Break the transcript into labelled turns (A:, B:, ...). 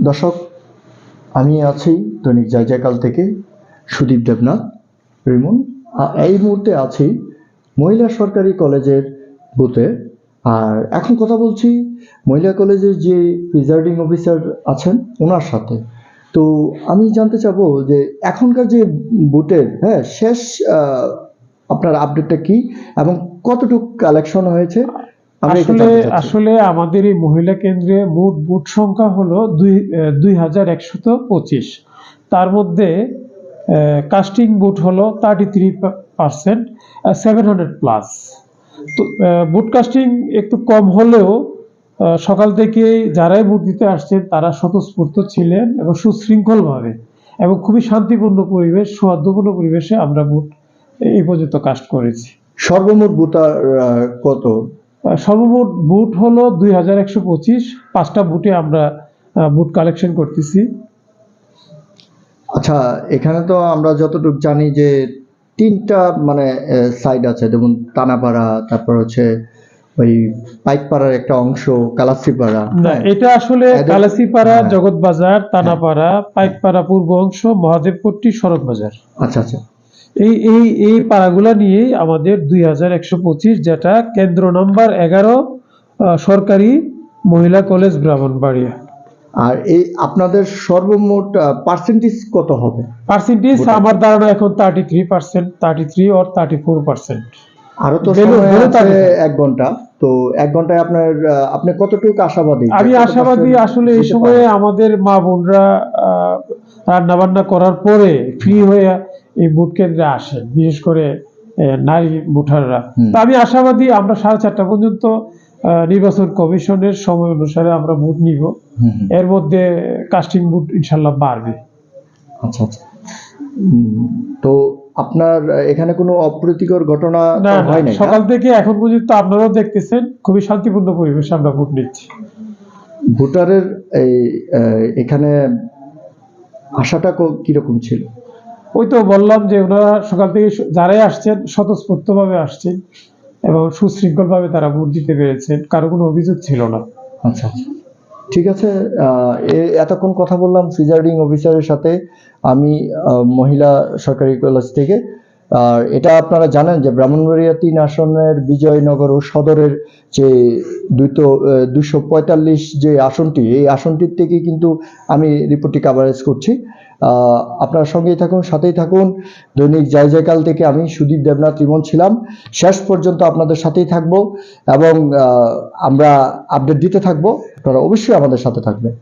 A: দর্শক, আমি আছি দৈনিক জয়জয়কাল থেকে সুদীপ দেবনাথ রিমন। এই মুহূর্তে আছি মহিলা সরকারি কলেজের বুথে। আর এখন কথা বলছি মহিলা কলেজের যে প্রিজাইডিং অফিসার আছেন ওনার সাথে। তো আমি জানতে চাবো যে এখনকার যে বুথের শেষ আপনার আপডেটটা কি এবং কতটুকু কালেকশন হয়েছে।
B: আসলে আমাদের এই মহিলা কেন্দ্রে মোট বুথ সংখ্যা হলো 2125। তার মধ্যে কাস্টিং বুথ হলো 33%, 700+। তো বুথ কাস্টিং একটু কম হলেও সকাল থেকে যারাই ভোট দিতে আসছেন তারা স্বতঃস্ফূর্ত ছিলেন এবং সুশৃঙ্খলভাবে এবং খুবই শান্তিপূর্ণ পরিবেশ, সৌহার্দ্যপূর্ণ পরিবেশে আমরা ভোট এই পর্যন্ত কাস্ট করেছি।
A: সর্বমোট বুথ কত?
B: সর্বমোট বুথ হলো 2125। 5টা বুথে আমরা বুথ কালেকশন করতেছি।
A: আচ্ছা, এখানে তো আমরা যতটুকু জানি যে 3টা মানে সাইড আছে, যেমন টানাপাড়া, তারপর হচ্ছে ওই পাইকপাড়ার একটা অংশ, কালাসিপাড়া।
B: না, এটা আসলে কালাসিপাড়া, জগৎবাজার, টানাপাড়া, পাইকপাড়া পূর্ব অংশ, মহাদেবপট্টি, সড়ক বাজার।
A: আচ্ছা আচ্ছা,
B: এই পাড়াগুলা নিয়েই আমাদের 2125, যেটা কেন্দ্র নম্বর 11 সরকারি মহিলা কলেজ ব্রাহ্মণবাড়িয়া।
A: আর এই আপনাদের সর্বমোট পার্সেন্টেজ কত হবে?
B: পার্সেন্টেজ আমার ধারণা এখন 33%, 33 or 34%।
A: আরো তো 1 ঘন্টা, তো 1 ঘন্টায় আপনি কতটুকু আশাবাদী?
B: আমি আশাবাদী আসলে এই সময়ে আমাদের মা বোনরা রান্না বান্না করার পরে ফ্রি হয়ে এই ভোট কেন্দ্রে আসেন, বিশেষ করে নারী ভোটাররা। তো আমি আশাবাদী আমরা 4:30 পর্যন্ত নির্বাচন কমিশনের সময় অনুসারে আমরা ভোট নিব। এর মধ্যে কাস্টিং ভোট ইনশাল্লাহ বাড়বে।
A: আচ্ছা আচ্ছা, তো আপনার এখানে কোনো অপ্রীতিকর ঘটনা হয় নাই?
B: সকাল থেকে এখন পর্যন্ত আপনারাও দেখতেছেন খুবই শান্তিপূর্ণ পরিবেশে আমরা ভোট নিচ্ছি।
A: ভোটারের এখানে আশাটা কিরকম ছিল?
B: ওই তো বললাম যে ওনারা সকাল থেকে যারাই আসছেন স্বতঃস্ফূর্তভাবে আসছেন এবং সুশৃঙ্খলভাবে তারা ভোট দিতে পেরেছেন, কারো কোনো অভিযোগ ছিল না।
A: আচ্ছা আচ্ছা, ঠিক আছে। এতক্ষণ কথা বললাম প্রিজাইডিং অফিসারের সাথে আমি মহিলা সরকারি কলেজ থেকে। আর এটা আপনারা জানেন যে ব্রাহ্মণবাড়িয়া 3 আসনের বিজয়নগর ও সদরের যে 245 যে আসনটি, এই আসনটির থেকে কিন্তু আমি রিপোর্টটি কাভারেজ করছি। আপনার সঙ্গেই থাকুন, সাথেই থাকুন। দৈনিক জয়জয়কাল থেকে আমি সুদীপ দেবনাথ রিমন ছিলাম। শেষ পর্যন্ত আপনাদের সাথেই থাকবো এবং আমরা আপডেট দিতে থাকবো। আপনারা অবশ্যই আমাদের সাথে থাকবেন।